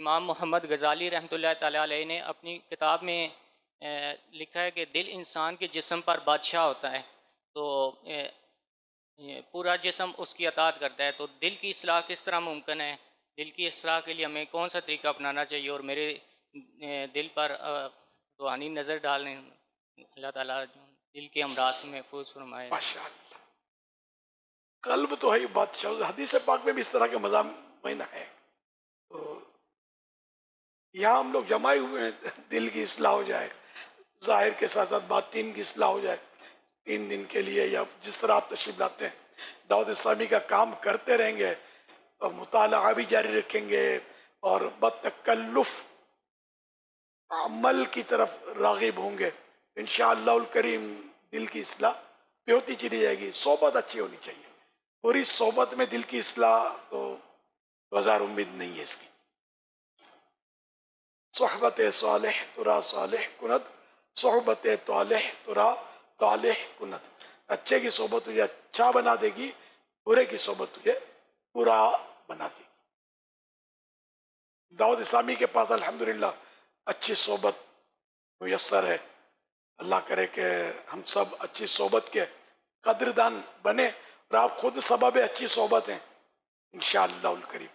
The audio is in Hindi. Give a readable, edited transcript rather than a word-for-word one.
इमाम मोहम्मद गज़ाली रहमतुल्लाह ताला अलैह ने अपनी किताब में लिखा है कि दिल इंसान के जिस्म पर बादशाह होता है। तो ये पूरा जिस्म उसकी अताअत करता है। तो दिल की इस्लाह किस तरह मुमकिन है? दिल की इस्लाह के लिए हमें कौन सा तरीका अपनाना चाहिए? और मेरे दिल पर रूहानी नज़र डालें, अल्लाह ताला दिल के अमराज से महफूज फरमाए। माशाअल्लाह। कल्ब तो है ही बादशाह, हदीस पाक में भी इस तरह के मज़ामीन है। तो यहाँ हम लोग जमाए हुए हैं, दिल की इस्लाह हो जाए, जाहिर के साथ साथ बातिन की इस्लाह हो जाए, 3 दिन के लिए या जिस तरह आप तशरीफ लाते हैं, दावत इस्लामी का काम करते रहेंगे और मुताला भी जारी रखेंगे और बतकल्लुफ़ अमल की तरफ राग़िब होंगे, इंशाअल्लाहुल करीम दिल की इस्लाह भी होती चली जाएगी। सोबत अच्छी होनी चाहिए, पूरी सोबत में दिल की इस्लाह तो बाजार उम्मीद नहीं है इसकी। सोहबत सालेह तुरा सालेह कुनत, सोहबत तालेह तुरा तालेह कुनत। अच्छे की सोबत तुझे अच्छा बना देगी, बुरे की सोबत तुझे बुरा बना देगी। दाऊद इस्लामी के पास अल्हम्दुलिल्लाह अच्छी सोबत मुयस्सर है। अल्लाह करे कि हम सब अच्छी सोबत के कदरदान बने और आप खुद सबब अच्छी सोबत हैं इंशाअल्लाहुल करीम।